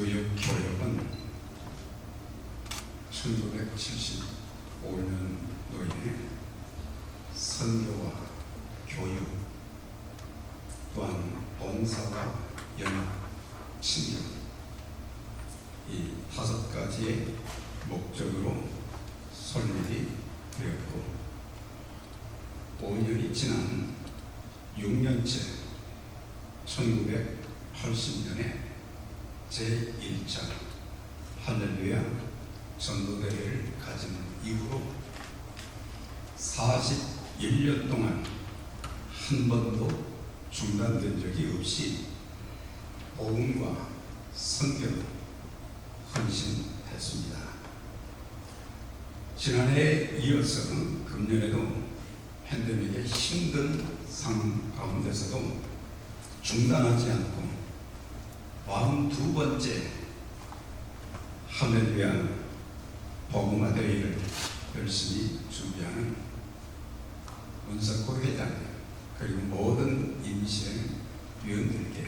교육은 1975년도에 선교와 교육 또한 봉사와 연합, 친교 이 5가지의 목적으로 설립이 되었고 5년이 지난 6년째 1980년에 제1차 할렐루야 전도대회를 가진 이후로 41년 동안 한 번도 중단된 적이 없이 복음과 선교를 헌신했습니다. 지난해에 이어서 금년에도 팬데믹의 힘든 상황 가운데서도 중단하지 않고 42번째 할렐루야 복음화 대회를 열심히 준비하는 문석호 회장 그리고 모든 임시위원들께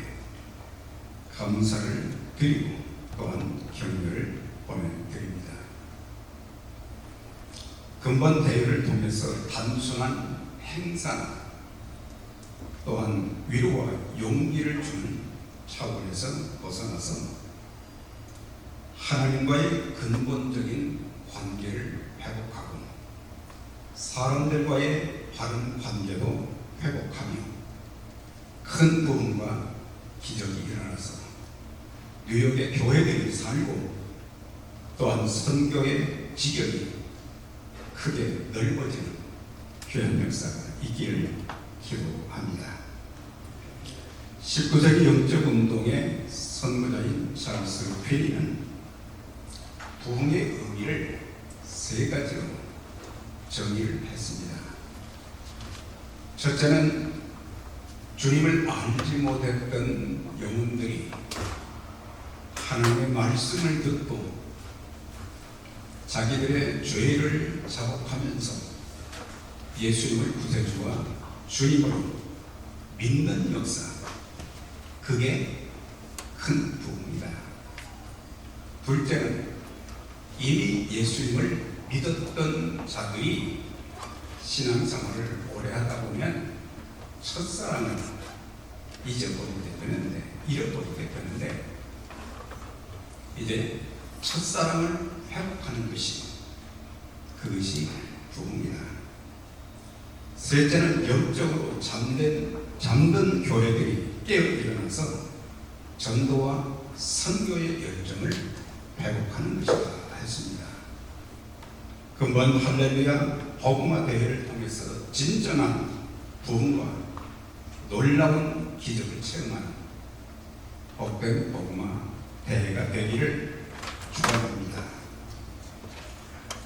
감사를 드리고 또한 격려를 보내드립니다. 근본 대회를 통해서 단순한 행사나 또한 위로와 용기를 주는 차원에서 벗어나서 하나님과의 근본적인 관계를 회복하고 사람들과의 바른 관계도 회복하며 큰 부흥과 기적이 일어나서 뉴욕의 교회들이 살고 또한 선교의 지경이 크게 넓어지는 귀한 역사가 있기를 기도합니다. 19세기 영적운동의 선구자인 찰스 퀸이는 부흥의 의미를 3가지로 정의를 했습니다. 첫째는 주님을 알지 못했던 영혼들이 하나님의 말씀을 듣고 자기들의 죄를 자복하면서 예수님을 구세주와 주님으로 믿는 역사, 그게 큰 부흥이다. 둘째는 이미 예수님을 믿었던 자들이 신앙생활을 오래 하다 보면 첫사랑을 잊어버리게 되는데 이제 첫사랑을 회복하는 것이 그것이 부흥이다. 셋째는 영적으로 잠든 교회들이 깨어 일어나서 전도와 선교의 열정을 회복하는 것이다 했습니다. 근본 할렐루야 복음화 대회를 통해서 진정한 부흥과 놀라운 기적을 체험하는 복된 복음화 대회가 되기를 축원합니다.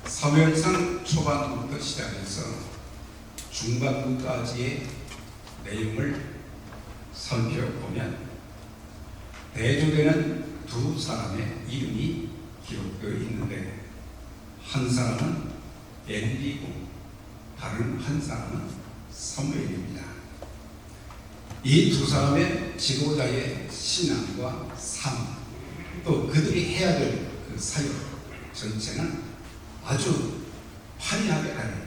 사무엘상 초반부터 시작해서 중반부까지의 내용을 살펴보면 대조되는 2사람의 이름이 기록되어 있는데 한 사람은 엘리고 다른 한 사람은 사무엘입니다. 이 2사람의 지도자의 신앙과 삶, 또 그들이 해야 될 그 사역 전체는 아주 화려하게 하는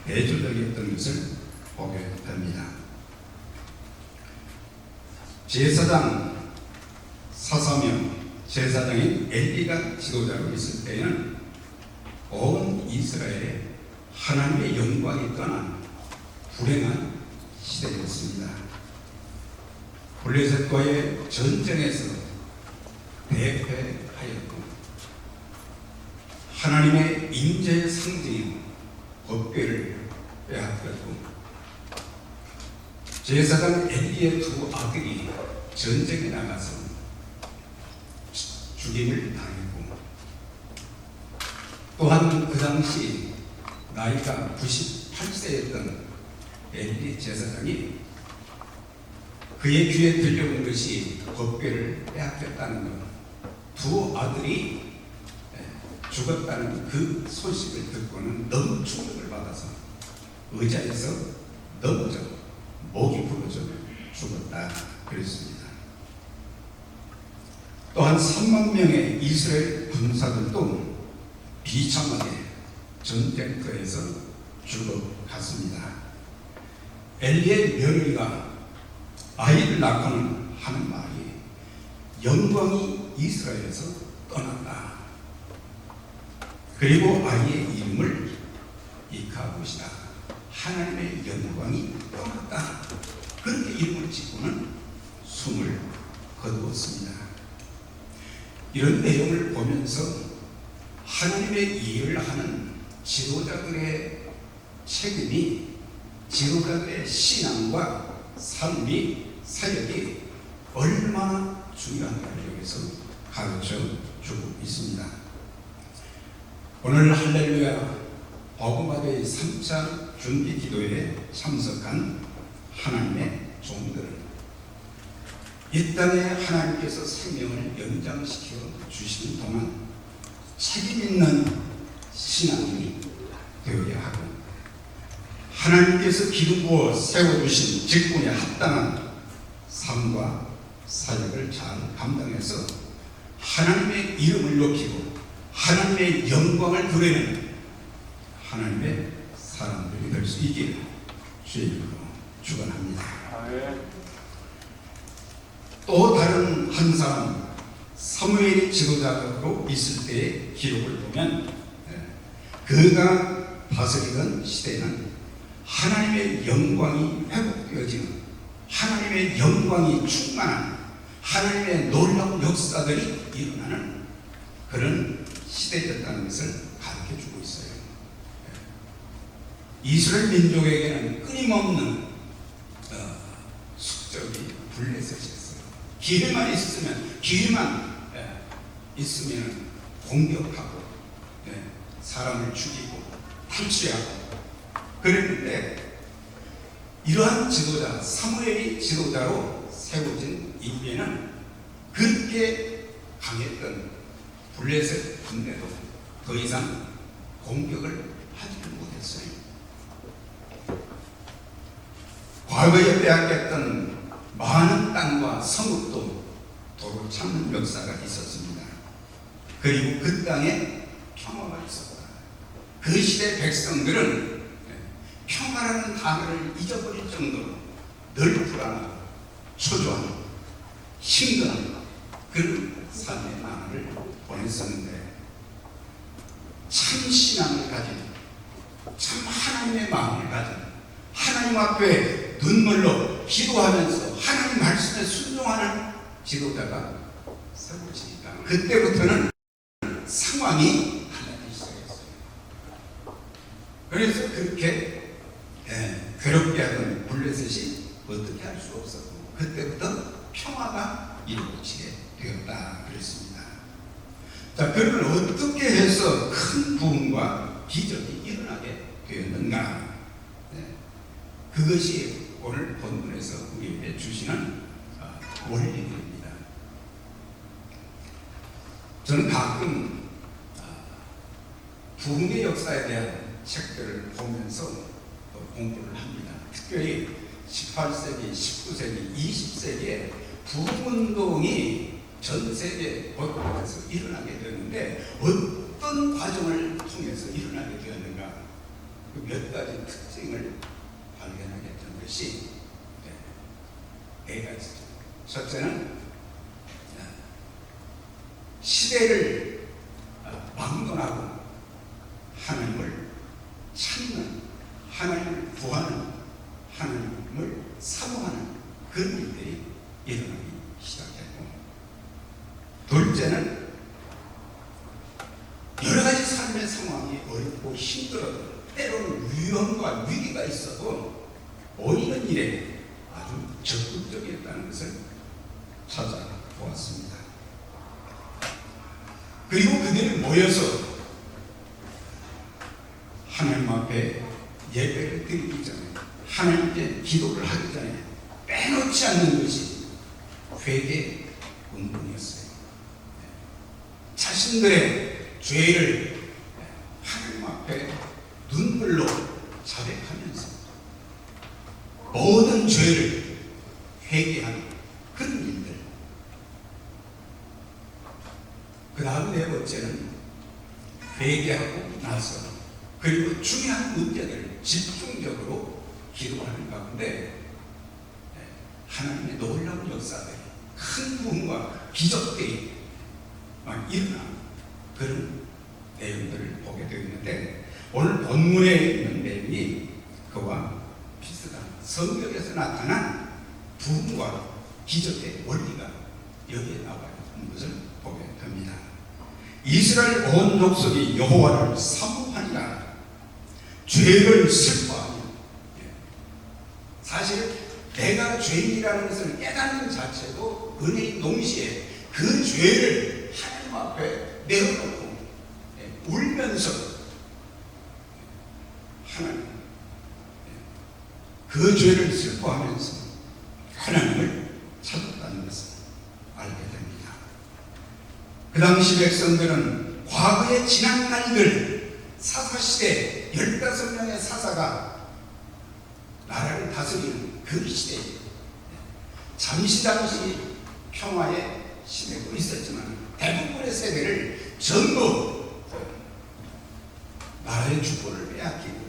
대조적이었던 것을 보게 됩니다. 제사장 사사명 제사장인 엘리가 지도자로 있을 때에는 온 이스라엘에 하나님의 영광이 떠난 불행한 시대였습니다. 블레셋과의 전쟁에서 대패하였고 하나님의 임재의 상징인 법궤를 빼앗겼고 제사장 엘리의 2 아들이 전쟁에 나가서 죽임을 당했고 또한 그 당시 나이가 98세였던 엘리 제사장이 그의 귀에 들려온 것이 법궤를 빼앗겼다는 것, 2 아들이 죽었다는 그 소식을 듣고는 너무 충격을 받아서 의자에서 넘어져 목이 부러져 죽었다 그랬습니다. 또한 3만 명의 이스라엘 군사들도 비참하게 전쟁터에서 죽어갔습니다. 엘리의 며느리가 아이를 낳고는 하는 말이 영광이 이스라엘에서 떠났다. 그리고 아이의 이름을 이카봇이다. 하나님의 영광이 떠났다. 그렇게 이름을 짓고는 숨을 거두었습니다. 이런 내용을 보면서 하나님의 일을 하는 지도자들의 책임이, 지도자들의 신앙과 삶이, 사역이 얼마나 중요한가를 여기서 가르쳐 주고 있습니다. 오늘 할렐루야 복음화의 3차 준비 기도에 참석한 하나님의 종들은 이 땅에 하나님께서 생명을 연장시켜 주시는 동안 책임 있는 신앙이 되어야 하고, 하나님께서 기름 부어 세워주신 직분에 합당한 삶과 사역을 잘 감당해서 하나님의 이름을 높이고 하나님의 영광을 드리는 하나님의 사람들이 될 수 있기를 주의 이름으로 축원합니다. 또 다른 한 사람, 사무엘이 지도자로 있을 때의 기록을 보면 그가 다스리던 시대는 하나님의 영광이 회복되어지는, 하나님의 영광이 충만한, 하나님의 놀라운 역사들이 일어나는 그런 시대였다는 것을 가르쳐주고 있어요. 이스라엘 민족에게는 끊임없는 숙적이 블레셋이었어요. 기회만 있으면 공격하고 사람을 죽이고 탈취하고 그랬는데, 이러한 지도자, 사무엘이 지도자로 세워진 이후에는 그렇게 강했던 블레셋 군대도 더 이상 공격을 하지를 못했어요. 과거에 빼앗겼던 많은 땅과 성읍도 도로 찾는 역사가 있었습니다. 그리고 그 땅에 평화가 있었다. 그 시대 백성들은 평화라는 단어를 잊어버릴 정도로 늘 불안하고 초조하고 힘든 그런 삶의 나날을 보냈었는데, 참 신앙을 가진, 참 하나님의 마음을 가진, 하나님 앞에 눈물로 기도하면서 하나님 말씀에 순종하는 지도자가 세워지니까 그때부터는 상황이 달라지기 시작했어요. 그래서 그렇게 괴롭게 하던 블레셋이 어떻게 할 수 없었고, 그때부터 평화가 이루어지게 되었다 그랬습니다. 자, 그를 어떻게 해서 큰 부흥과 기적이 일어나게 되었는가? 그것이 오늘 본문에서 우리에게 주시는 원리입니다. 저는 가끔 부흥의 역사에 대한 책들을 보면서 공부를 합니다. 특별히 18세기, 19세기, 20세기에 부흥운동이 전 세계 곳곳에서 일어나게 되었는데, 어떤 과정을 통해서 일어나게 되었는가, 몇 가지 특징을 발견하게 된 것이 네 가지죠. 첫째는 시대를 막론하고 하나님을 찾는, 하나님을 구하는, 하나님을 사모하는 그런 일들이 일어나기 시작했고, 둘째는 여러 가지 삶의 상황이 어렵고 힘들어도, 때로는 위험과 위기가 있어도 보이는 일에 아주 적극적이었다는 것을 찾아보았습니다. 그리고 그들이 모여서 하나님 앞에 예배를 드리기 전에, 하나님께 기도를 하기 전에 빼놓지 않는 것이 회개 운동이었어요. 자신들의 죄를 하나님 앞에 눈물로 자백하면서 모든 죄를 회개하는 그런 일들, 그 다음 네 번째는 회개하고 나서 그리고 중요한 문제를 집중적으로 기도하는 가운데 하나님의 놀라운 역사들이 큰 부흥과 기적들이 막 일어나는 그런 내용들을 보게 되었는데 오늘 본문에 있는 내용이 그와 비슷한 성경에서 나타난 부흥과 기적의 원리가 여기에 나와 있는 것을 보게 됩니다. 이스라엘 온 족속이 여호와를 사모하니라. 죄를 슬퍼하니, 사실 내가 죄인이라는 것을 깨닫는 자체도 은혜인 동시에 그 죄를 하나님 앞에 내어놓고 울면서 하나님 그 죄를 슬퍼하면서 하나님을 찾았다는 것을 알게 됩니다. 그 당시 백성들은 과거의 지난 날들 사사시대 15명의 사사가 나라를 다스리는 그 시대에 잠시 평화의 시대도 있었지만 대부분의 세대를 전부 나라의 주권을 빼앗기고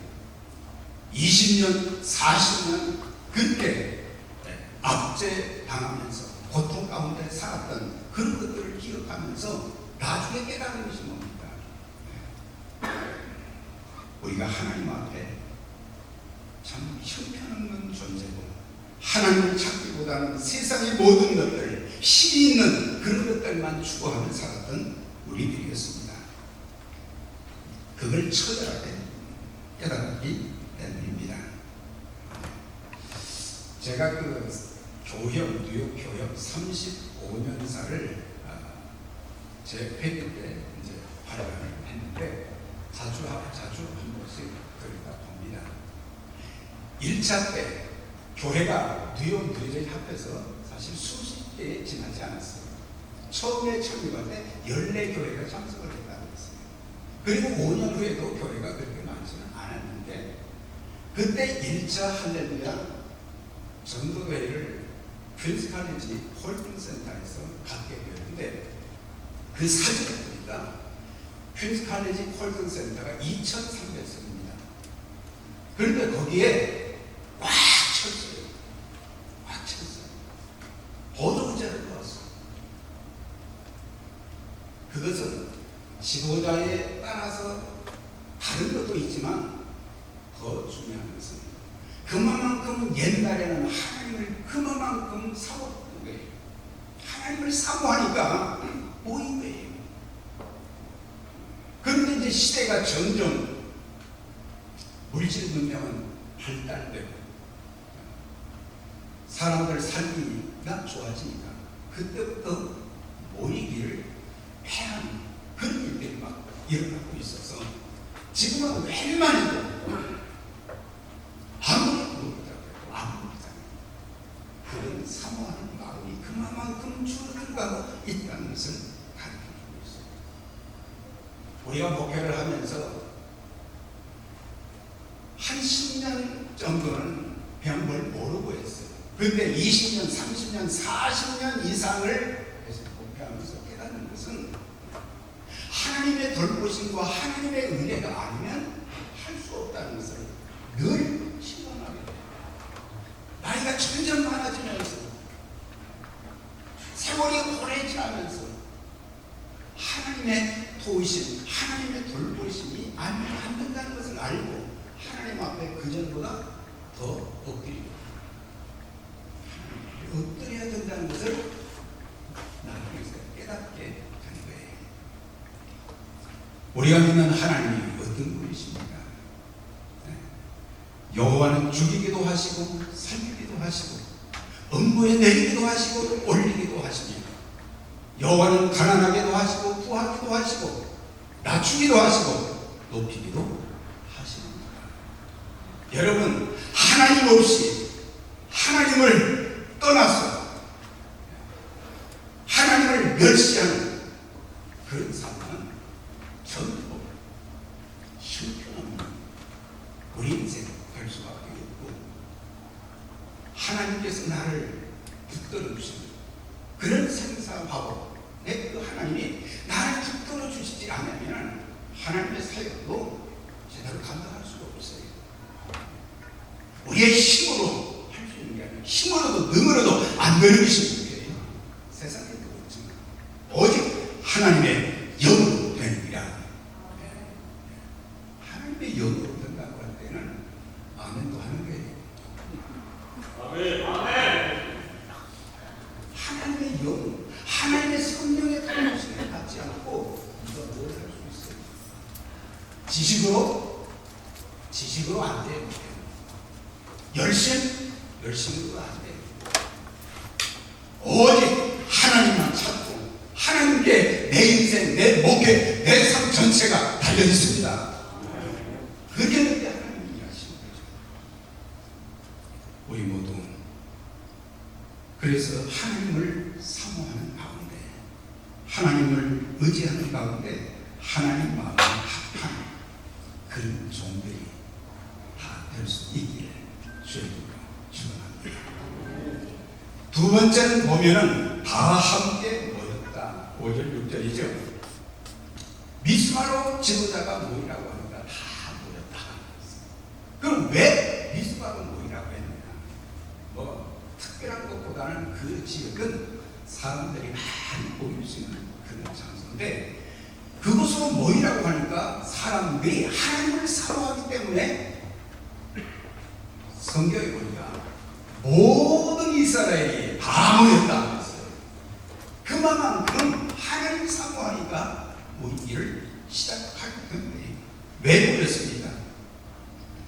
20년, 40년 그때 압제당하면서 고통 가운데 살았던 그런 것들을 기억하면서 나중에 깨달은 것이 뭡니까? 우리가 하나님 앞에 참 형편없는 존재고 하나님을 찾기보다는 세상의 모든 것들, 힘이 있는 그런 것들만 추구하며 살았던 우리들이었습니다. 그걸 처절하게 깨달았기 때문입니다. 제가 그 뉴욕 교역 35년사를 제 회의 때 이제 발간을 했는데 자주 한 번씩 그러다 봅니다. 1차 때 교회가 뉴욕 뉴저지 합해서 사실 수십 개에 지나지 않았어요. 처음에 창립할 때 14교회가 참석을 했다고 했어요. 그리고 5년 후에도 교회가 그렇게 많지는 않았는데 그때 1차 할렐루야 전도회를 퀸스 칼리지 홀딩 센터에서 갖게 되었는데 그 사진을 보니까 퀸스 칼리지 홀딩 센터가 2,300석입니다. 그런데 거기에 꽉 찼어요. 꽉 찼어요. 보도자를 보았어요. 그것은 지도자에 따라서 다른 것도 있지만 더 중요한 것은 그만큼 옛날에는 하나님을 그만큼 사모했던 거예요. 하나님을 사모하니까 모인 거예요. 그런데 이제 시대가 점점 물질 문명은 발달되고 사람들 살기가 좋아지니까 그때부터 모이기를 패하는 그런 일들이 막 일어나고 있어서 지금은 웬만 해도 그런 사모하는 마음이 그만큼 줄어들고 있다는 것을 가르쳐주고 있습니다. 우리가 목회를 하면서 한 10년 정도는 그냥 뭘 모르고 했어요. 그런데 20년, 30년, 40년 이상을 목회하면서 깨닫는 것은 하나님의 돌보심과 하나님의 은혜가 아니면 할 수 없다는 것을 늘 신원하게 돼요. 나이가 점점 많아지면서 세월이 오래 지나면서 하나님의 도우심, 하나님의 돌보심이 안 된다는 것을 알고 하나님 앞에 그전보다 더 엎드려야 된다는 것을 나중에 깨닫게 되는 거예요. 우리가 믿는 하나님이 어떤 분이십니까? 여호와는 죽이기도 하시고 살리기도 하시고 업무에 내리기도 하시고 올리기도 하십니다. 여호와는 가난하게도 하시고 부하기도 하시고 낮추기도 하시고 높이기도 하십니다. 여러분, 하나님 없이 하나님을 떠나서 하나님을 멸시하는 그런 삶은 전부 형편없는 우리 인생 될 수밖에 없고 하나님께서 나를 붙들어 주시는 그런 생사하고 내 그 하나님이 나를 붙들어 주시지 않으면 하나님의 사역도 제대로 감당할 수가 없어요. 우리의 힘으로 할 수 있는 게 아니라 힘으로도 능으로도 안 되는 것이 문제예요. 세상에 그렇지만 오직 하나님의 영으로 되는 이라. 하나님의 영으로 된다고 할 때는 아멘도 하는 거예요. 아멘. 하나님의 영, 하나님의 성령의 통치를 받지 않고 우리가 뭘 할 수 있어요? 지식으로 안 돼요. 열심으로 안 돼요. 오직 하나님만 찾고 하나님께 내 인생, 내 목회, 내 삶 전체가 달려 있습니다. 그렇게 될 때 하나님이 일하시는 거죠. 우리 모두 그래서 하나님을 사모하는 가운데, 하나님을 의지하는 가운데 하나님 마음에 합한 그런 종들이 다 될 수 있기를 주의 이름으로 축원합니다. 두 번째는 보면은 다 함께 모였다. 5절 6절이죠. 미스바로 지도자가 모이라고 하니까 다 모였다. 그럼 왜 미스바로 모이라고 했느냐? 뭐 특별한 것보다는 그 지역은 사람들이 많이 모일 수 있는 그런 장소인데, 그곳으로 모이라고 하니까 사람들이 하나님을 사모하기 때문에 성경에 보니까 모든 이스라엘이 다 모였다 했어요. 그만큼 하나님 사모하니까 모이기를 시작하게 된 거예요. 왜 모였습니까?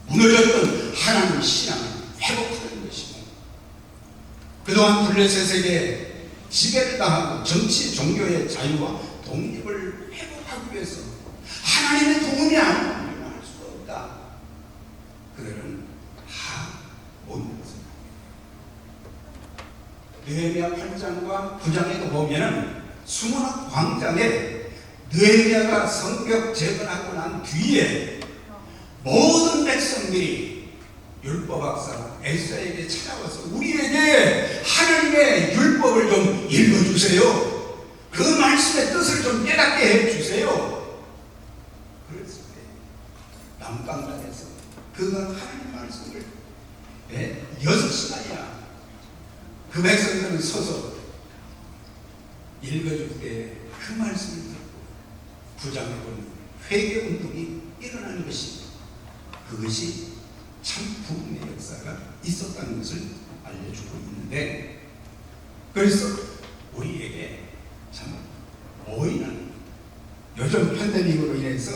무너졌던 하나님 신앙을 회복하는 것이고, 그동안 블레셋에게 지배를 당하고 정치, 종교의 자유와 독립을 회복하기 위해서 하나님의 도움이 아니면 우리는 할 수가 없다. 그들은 다 모이는 것입니다. 느헤미야 8장과 9장에도 보면은 수문학 광장에 느헤미야가 성벽 재건하고 난 뒤에 모든 백성들이 율법학사 에스라에게 찾아와서 우리에게 하나님의 율법을 좀 읽어주세요. 그 말씀의 뜻을 좀 깨닫게 해주세요. 그랬을 때 남강단에서 그가 하나님 말씀을 6시간이나 그 백성들은 서서 읽어줄 때 그 말씀을 듣고 부장에 보는 회개운동이 일어나는 것이, 그것이 참 부흥의 역사가 있었다는 것을 알려주고 있는데, 그래서 우리에게 참 모이는, 요즘 팬데믹으로 인해서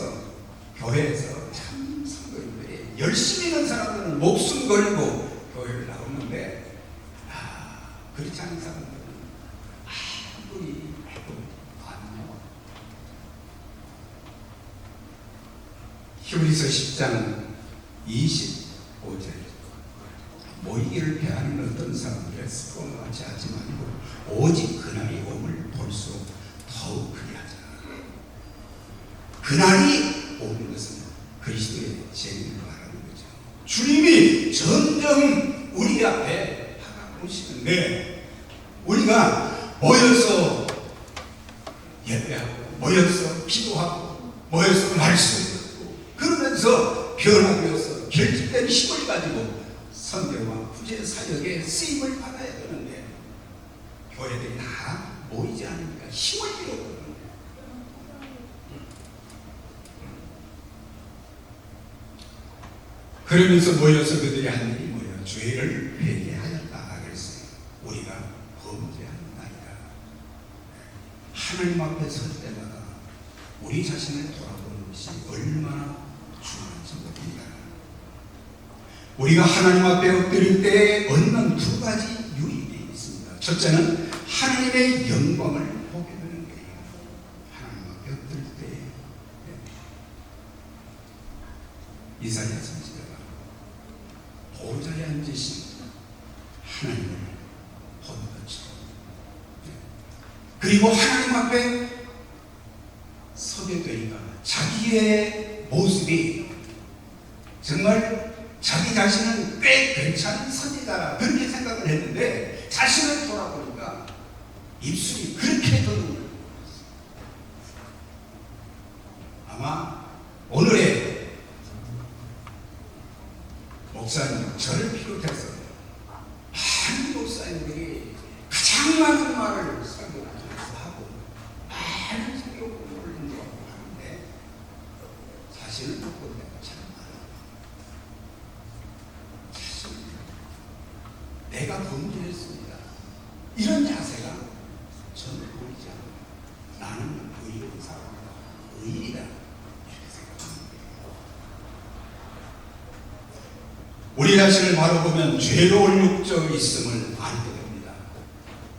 교회에서 참 성도님들이 열심히 있는 사람들은 목숨 걸고 교회를 나오는데, 그렇지 않은 사람들은 아무리 해도 안 나와. 히브리서 10장 25절, 모이기를 배하는 어떤 사람들의 습관과 같이 하지 말고 오직 그날이 오음을 볼수록 더욱 크게 하자. 그날이 오는 것은 그리스도의 재림을 말하는 거죠. 주님이 점점 우리 앞에 다가오시는데, 우리가 모여서 예배하고 모여서 기도하고 모여서 말씀 듣고 그러면서 변화되어서 결집된 힘을 가지고 선교와 구제 사역에 쓰임을 받아야 되는데, 교회들이 다 모이지 않으니까 힘을 잃어버리는 거예요. 그러면서 모여서 그들이 한 일이 뭐예요? 죄를 회개하였다 그랬어요. 우리가 범죄한 나이다. 하나님 앞에 설 때마다 우리 자신을 돌아보는 것이 얼마나 중요한지 모릅니다. 우리가 하나님 앞에 엎드릴 때 얻는 두 가지 유익이 있습니다. 첫째는 하나님의 영광을 보게 되는 거예요. 하나님 앞에 엎드릴 때 이사야 선지자가 보좌에 앉으신 하나님을 보는 것처럼, 그리고 하나님 앞에 서게 되니까 자기의 모습이 정말 자기 자신은 꽤 괜찮은 선지자라 그렇게 생각을 했는데, 자신을 돌아보니까 입술이 그렇게 더듬어요. 수많은 말을 설교하면서 하고 많은 성경 공부를 인도하고 하는데 사실은 못 본 데가 참 많아요. 사실 내가 범죄했습니다. 이런 자세가 저는 보이지 않아요. 나는 의로운 사람이다. 의인이다. 이렇게 생각합니다. 우리 자신을 바라보면 죄로 얼룩져 있음을 알게 됩니다.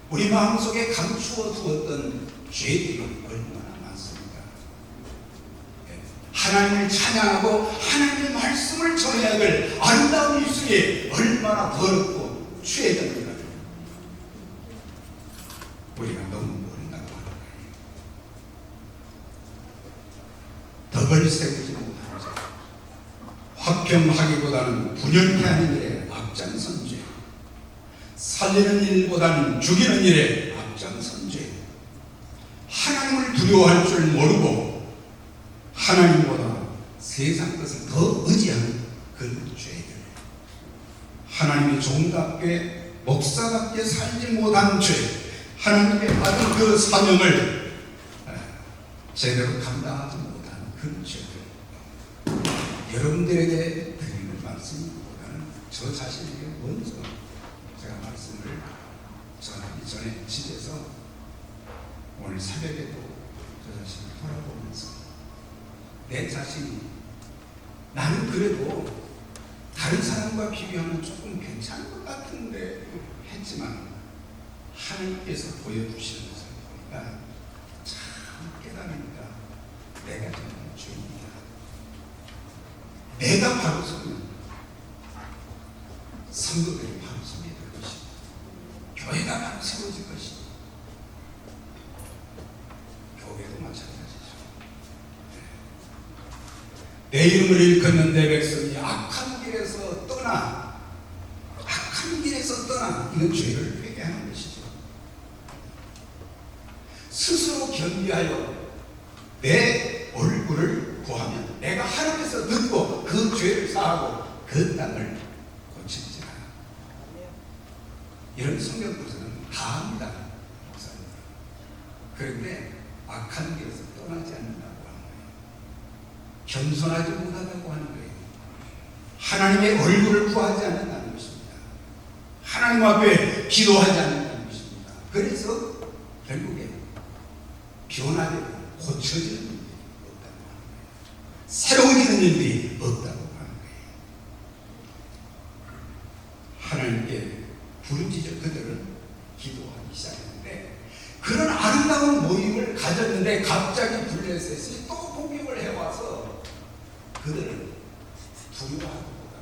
우리 마음속에 감추어 두었던 죄들이 얼마나 많습니다. 하나님을 찬양하고 하나님의 말씀을 전해야 될 아름다운 입술이 얼마나 더럽고 취해졌는가. 우리가 너무 모른다고 하는 거예요. 덕을 세우지 못하는 죄, 화평하기보다는 분열케 하는 일에 앞장선 죄, 살리는 일보다는 죽이는 일에 앞장선 죄, 하나님을 두려워할 줄 모르고 하나님보다 세상 것을 더 의지하는 그런 죄들, 하나님의 종답게 목사답게 살지 못한 죄, 하나님께 받은 그 사명을 제대로 감당하지 못한 그런 죄들, 여러분들에게 드리는 말씀보다는 저 자신에게 먼저 제가 말씀을 전하기 전에 집에서 오늘 새벽에도 저 자신을 돌아보면서 내 자신이 나는 그래도 다른 사람과 비교하면 조금 괜찮은 것 같은데 했지만 하나님께서 보여주시는 것을 보니까 참 깨달으니까 내가 정말 죄인이다. 내가 바로 서면 성도들이 바로 서게 될 것이고 교회가 바로 세워질 것이고 교회도 마찬가지죠. 내 이름을 일컫는 내 백성이 악한 길에서 떠나 이건 죄를 회개하는 것이죠. 스스로 겸비하여 내 얼굴을 구하면 내가 하나님께서 듣고 그 죄를 사하고 그 땅을 고칠지라. 이런 성경 구절은 다 합니다. 목사님. 그런데 악한 길에서 떠나지 않는다고 하는 거예요. 겸손하지 못하다고 하는 거예요. 하나님의 얼굴을 구하지 않는다는 것입니다. 하나님 앞에 기도하지 않는다는 것입니다. 그래서 결국에 변화되고 고쳐지는 일이 없다고 하는 거예요. 새로워지는 일들이 없다고 하는 거예요. 하나님께 부르짖어 그들은 기도하기 시작했는데 그런 아름다운 모임을 가졌는데 갑자기 블레셋이 또 공격을 해와서 그들은 두려워하기보다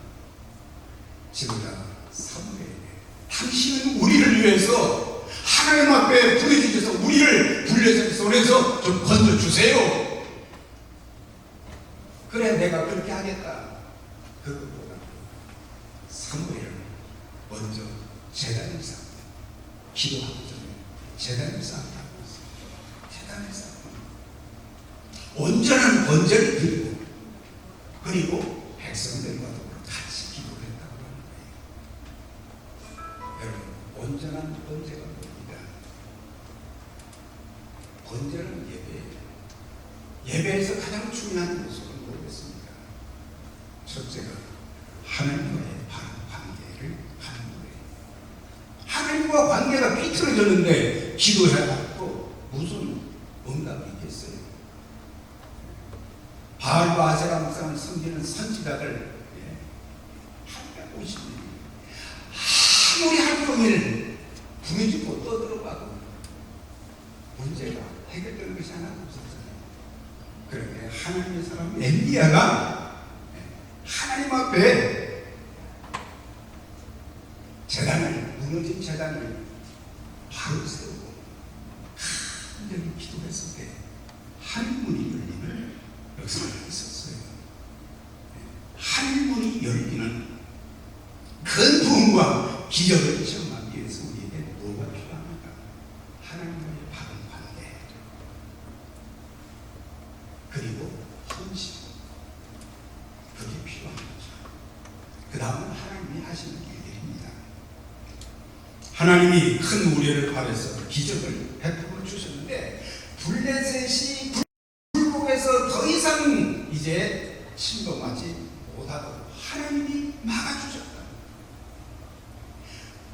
지금이야 사무엘에게 당신은 우리를 위해서 하나님 앞에 부르짖어서 우리를 블레셋 손에서 좀 건져주세요. 그래 내가 그렇게 하겠다. 그것보다 사무엘은 먼저 제단을 쌓고 기도하기 전에 제단을 쌓았다고 했습니다. 제단을 쌓고 온전한 번제를 드리고 그리고 백성들과 더불어 같이 기도를 했다고 하는 거예요. 여러분 온전한 번제가 뭡니까? 번제는 예배예요. 예배에서 가장 중요한 요소는 뭐겠습니까? 첫째가 하나님과의 바른 관계를 하는 거예요. 하나님과 관계가 삐뚤어졌는데 기도해갖고 무슨 응답이 있겠어요? 바알과 아세라 목상을 섬기는 선지자들 850년 아무리 하루 종일 부르짖고 떠들어봐도 문제가 해결되는 것이 하나도 없었잖아요. 그런데 하나님의 사람 엘리야가 하나님 앞에 제단을 무너진 제단을 바로 세우고 간절히 기도했을 때 하늘문이 열리는 역사가 있었어요. 하늘문이 열리는 큰 부흥과 기적을 체험하기 위해서 우리에게 뭐가 필요합니까? 하나님과의 바른 관계 그리고 헌신, 그게 필요한 거죠. 그 다음은 하나님이 하시는 일들입니다. 하나님이 큰 우려를 발해서 기적을 베풀어 주셨는데 블레셋이 불복해서 더 이상 이제 침범하지 못하도록 하나님이 막아주셨다.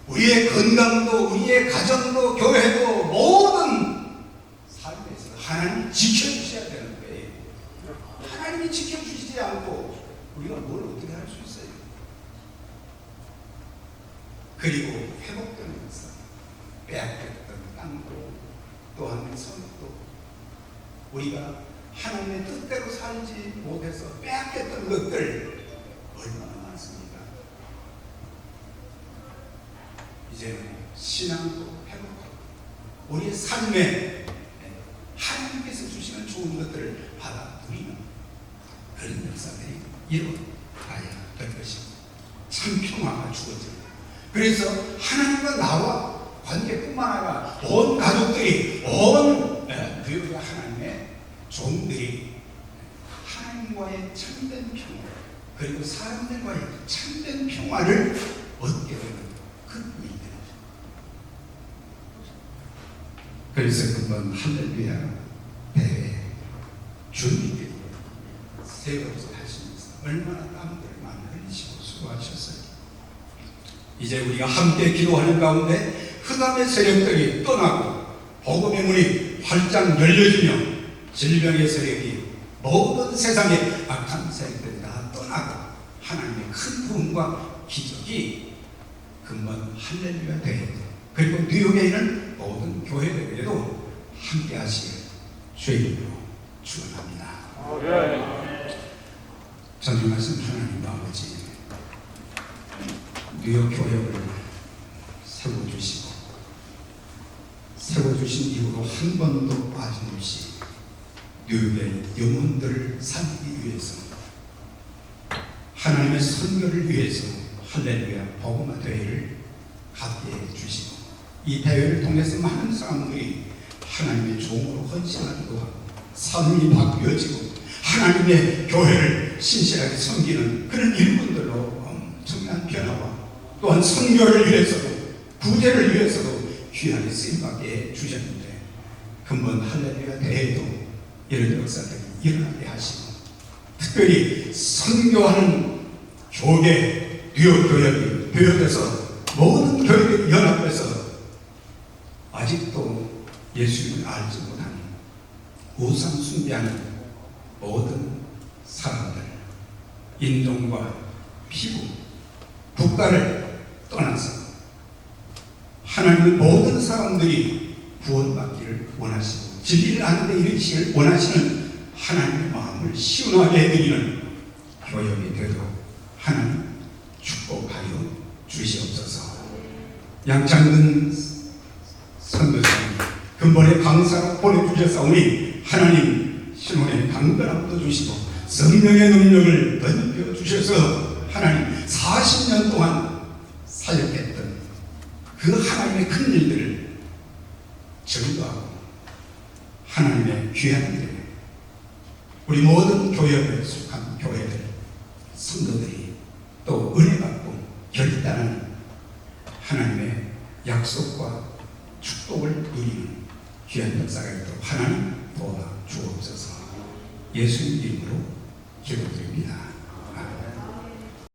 우리의 건강도 우리의 가정도 교회도 모든 삶에서 하나님이 지켜주셔야 되는 거예요. 하나님이 지켜주시지 않고 우리가 뭘 어떻게 할 수 있어요? 그리고 회복되면서 빼앗겼던 땅도 또한 성도 우리가 하나님의 뜻대로 살지 못해서 빼앗겼던 것들 얼마나 많습니까? 이제는 신앙도 회복하고 우리의 삶에 하나님께서 주시는 좋은 것들을 받아 누리는 그런 역사들이 일어나야 될 것입니다. 참 평화가 주어집니다. 그래서 하나님과 나와 관계뿐만 아니라 온 가족들이 온 교회 하나님의 종들이 하나님과의 참된 평화 그리고 사람들과의 참된 평화를 얻게 되는 그 일입니다. 그래서 그번 할렐루야 대회 준비 때 세월서 하시면서 얼마나 땀들을 많이 흘리시고 수고하셨어요. 이제 우리가 함께 기도하는 가운데 흑암의 세력들이 떠나고 복음의 문이 활짝 열려지며 질병의 세력이 모든 세상의 악한 세력들이 다 떠나고 하나님의 큰 부흥과 기적이 금번 할렐루야 대회 그리고 뉴욕에 있는 모든 교회들에도 함께 하시길 주의 이름으로 축원합니다. 존경하신 하나님 아버지 뉴욕 교회를 세워주시고 세워주신 이후로 한 번도 빠짐없이 뉴욕의 영혼들을 살리기 위해서 하나님의 선교를 위해서 할렐루야 복음화 대회를 갖게 해주시고 이 대회를 통해서 많은 사람들이 하나님의 종으로 헌신하기도 하고 삶이 바뀌어지고 하나님의 교회를 신실하게 섬기는 그런 일꾼들로 엄청난 변화와 또한 선교를 위해서도 구제를 위해서도 귀하게 쓰임받게 해주셨는데 금번 할렐루야 대회도 이런 역사들이 일어나게 하시고 특별히 선교하는 교계 뉴욕 교역이 교역에서 모든 교회들이 연합해서 아직도 예수님을 알지 못하는 우상 숭배하는 모든 사람들 인종과 피부 국가를 떠나서 하나님의 모든 사람들이 구원받기를 원하시고 진리를 아는 데 이르시기를 원하시는 하나님의 마음을 시원하게 해드리는 교역이 되도록 하나님 축복하여 주시옵소서. 양창근 선교사님 근본의 강사로 보내주셨사오니 하나님 신혼의 강건함도 주시고 성령의 능력을 던져 주셔서 하나님 40년 동안 사역했던 그 하나님의 큰 일들을 전도하고 하나님의 귀한 일 우리 모든 교회에 속한 교회들 성도들이 또 은혜 받고 결단하는 하나님의 약속과 축복을 누리는 귀한 역사가 있도록 하나님 도와 주옵소서. 예수님 이름으로 기도드립니다.